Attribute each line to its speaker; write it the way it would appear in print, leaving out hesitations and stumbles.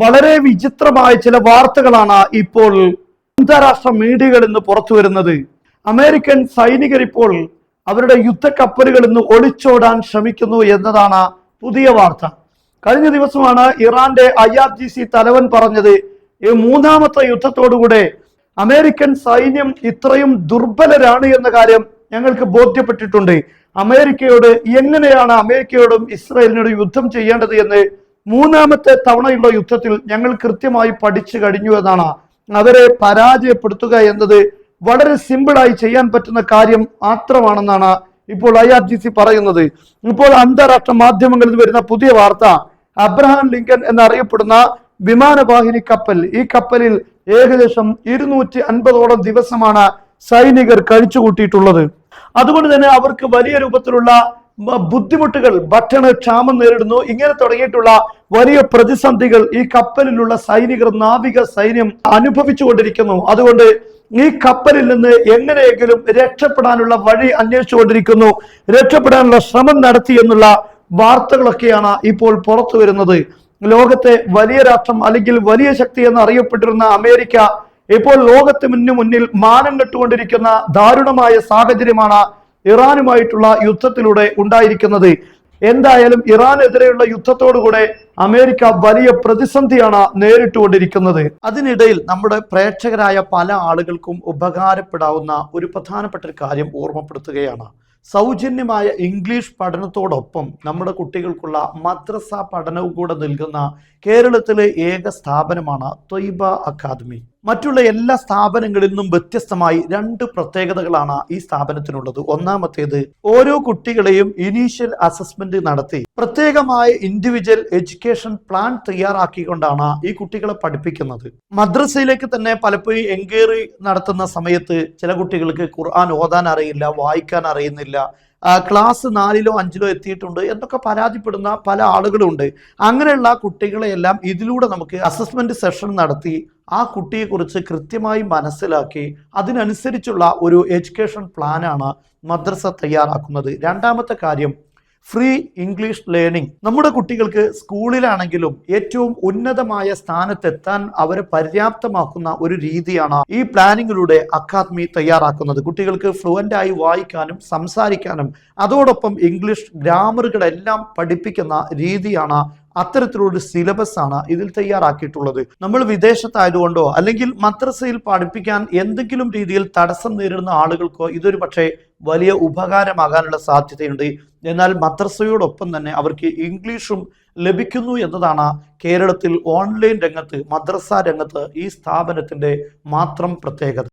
Speaker 1: വളരെ വിചിത്രമായ ചില വാർത്തകളാണ് ഇപ്പോൾ അന്താരാഷ്ട്ര മീഡിയകളിൽ നിന്ന് പുറത്തു വരുന്നത്. അമേരിക്കൻ സൈനികർ ഇപ്പോൾ അവരുടെ യുദ്ധക്കപ്പലുകളിൽ നിന്ന് ഒളിച്ചോടാൻ ശ്രമിക്കുന്നു എന്നതാണ് പുതിയ വാർത്ത. കഴിഞ്ഞ ദിവസമാണ് ഇറാന്റെ IRGC തലവൻ പറഞ്ഞത്, ഈ മൂന്നാമത്തെ യുദ്ധത്തോടുകൂടെ അമേരിക്കൻ സൈന്യം ഇത്രയും ദുർബലരാണ് എന്ന കാര്യം ഞങ്ങൾക്ക് ബോധ്യപ്പെട്ടിട്ടുണ്ട്. അമേരിക്കയോട് എങ്ങനെയാണ് അമേരിക്കയോടും ഇസ്രായേലിനോടും യുദ്ധം ചെയ്യേണ്ടത് എന്ന് മൂന്നാമത്തെ തവണയുള്ള യുദ്ധത്തിൽ ഞങ്ങൾ കൃത്യമായി പഠിച്ചു കഴിഞ്ഞു എന്നാണ്. അവരെ പരാജയപ്പെടുത്തുക എന്നത് വളരെ സിമ്പിളായി ചെയ്യാൻ പറ്റുന്ന കാര്യം മാത്രമാണെന്നാണ് ഇപ്പോൾ IRGC പറയുന്നത്. ഇപ്പോൾ അന്താരാഷ്ട്ര മാധ്യമങ്ങളിൽ വരുന്ന പുതിയ വാർത്ത, അബ്രഹാം ലിങ്കൻ എന്നറിയപ്പെടുന്ന വിമാനവാഹിനി കപ്പൽ, ഈ കപ്പലിൽ ഏകദേശം 250ഓളം ദിവസമാണ് സൈനികർ കഴിച്ചുകൂട്ടിയിട്ടുള്ളത്. അതുകൊണ്ട് തന്നെ അവർക്ക് വലിയ രൂപത്തിലുള്ള ബുദ്ധിമുട്ടുകൾ, ഭക്ഷണക്ഷാമം നേരിടുന്നു. ഇങ്ങനെ തുടങ്ങിയിട്ടുള്ള വലിയ പ്രതിസന്ധികൾ ഈ കപ്പലിലുള്ള സൈനികർ, നാവിക സൈന്യം അനുഭവിച്ചുകൊണ്ടിരിക്കുന്നു. അതുകൊണ്ട് ഈ കപ്പലിൽ നിന്ന് എങ്ങനെയെങ്കിലും രക്ഷപ്പെടാനുള്ള വഴി അന്വേഷിച്ചുകൊണ്ടിരിക്കുന്നു. രക്ഷപ്പെടാനുള്ള ശ്രമം നടത്തി എന്നുള്ള വാർത്തകളൊക്കെയാണ് ഇപ്പോൾ പുറത്തു വരുന്നത്. ലോകത്തെ വലിയ രാഷ്ട്രം അല്ലെങ്കിൽ വലിയ ശക്തി എന്ന് അറിയപ്പെട്ടിരുന്ന അമേരിക്ക ഇപ്പോൾ ലോകത്തിന് മുന്നിൽ മാനം കെട്ടുകൊണ്ടിരിക്കുന്ന ദാരുണമായ സാഹചര്യമാണ് ഇറാനുമായിട്ടുള്ള യുദ്ധത്തിലൂടെ ഉണ്ടായിരിക്കുന്നത്. എന്തായാലും ഇറാനെതിരെയുള്ള യുദ്ധത്തോടുകൂടെ അമേരിക്ക വലിയ പ്രതിസന്ധിയാണ് നേരിട്ടുകൊണ്ടിരിക്കുന്നത്. അതിനിടയിൽ നമ്മുടെ പ്രേക്ഷകരായ പല ആളുകൾക്കും ഉപകാരപ്പെടാവുന്ന ഒരു പ്രധാനപ്പെട്ട ഒരു കാര്യം ഓർമ്മപ്പെടുത്തുകയാണ്. സൗജന്യമായ ഇംഗ്ലീഷ് പഠനത്തോടൊപ്പം നമ്മുടെ കുട്ടികൾക്കുള്ള മദ്രസ പഠനവും കൂടെ നൽകുന്ന കേരളത്തിലെ ഏക സ്ഥാപനമാണ് ത്വയ്ബ അക്കാദമി. മറ്റുള്ള എല്ലാ സ്ഥാപനങ്ങളിൽ നിന്നും വ്യത്യസ്തമായി 2 പ്രത്യേകതകളാണ് ഈ സ്ഥാപനത്തിനുള്ളത്. ഒന്നാമത്തേത്, ഓരോ കുട്ടികളെയും ഇനീഷ്യൽ അസസ്മെന്റ് നടത്തി പ്രത്യേകമായ ഇൻഡിവിജ്വൽ എഡ്യൂക്കേഷൻ പ്ലാൻ തയ്യാറാക്കിക്കൊണ്ടാണ് ഈ കുട്ടികളെ പഠിപ്പിക്കുന്നത്. മദ്രസയിലേക്ക് തന്നെ പലപ്പോഴും എൻക്വയറി നടത്തുന്ന സമയത്ത് ചില കുട്ടികൾക്ക് ഖുർആൻ ഓതാൻ അറിയില്ല, വായിക്കാൻ അറിയുന്നില്ല, ക്ലാസ് 4ലോ 5ലോ എത്തിയിട്ടുണ്ട് എന്നൊക്കെ പരാതിപ്പെടുന്ന പല ആളുകളുണ്ട്. അങ്ങനെയുള്ള കുട്ടികളെയെല്ലാം ഇതിലൂടെ നമുക്ക് അസസ്മെന്റ് സെഷൻ നടത്തി ആ കുട്ടിയെക്കുറിച്ച് കൃത്യമായി മനസ്സിലാക്കി അതിനനുസരിച്ചുള്ള ഒരു എഡ്യൂക്കേഷൻ പ്ലാനാണ് മദ്രസ തയ്യാറാക്കുന്നത്. രണ്ടാമത്തെ കാര്യം, ഫ്രീ ഇംഗ്ലീഷ് ലേണിംഗ്. നമ്മുടെ കുട്ടികൾക്ക് സ്കൂളിലാണെങ്കിലും ഏറ്റവും ഉന്നതമായ സ്ഥാനത്തെത്താൻ അവരെ പര്യാപ്തമാക്കുന്ന ഒരു രീതിയാണ് ഈ പ്ലാനിങ്ങിലൂടെ അക്കാദമി തയ്യാറാക്കുന്നത്. കുട്ടികൾക്ക് ഫ്ലുവൻ്റ് ആയി വായിക്കാനും സംസാരിക്കാനും അതോടൊപ്പം ഇംഗ്ലീഷ് ഗ്രാമറുകളെല്ലാം പഠിപ്പിക്കുന്ന രീതിയാണ്, അത്തരത്തിലുള്ള സിലബസ് ആണ് ഇതിൽ തയ്യാറാക്കിയിട്ടുള്ളത്. നമ്മൾ വിദേശത്തായതുകൊണ്ടോ അല്ലെങ്കിൽ മദ്രസയിൽ പഠിപ്പിക്കാൻ എന്തെങ്കിലും രീതിയിൽ തടസ്സം നേരിടുന്ന ആളുകൾക്കോ ഇതൊരു പക്ഷേ വലിയ ഉപകാരമാകാനുള്ള സാധ്യതയുണ്ട്. എന്നാൽ മദ്രസയോടൊപ്പം തന്നെ അവർക്ക് ഇംഗ്ലീഷും ലഭിക്കുന്നു എന്നതാണ് കേരളത്തിൽ ഓൺലൈൻ രംഗത്ത്, മദ്രസ രംഗത്ത് ഈ സ്ഥാപനത്തിന്റെ മാത്രം പ്രത്യേകത.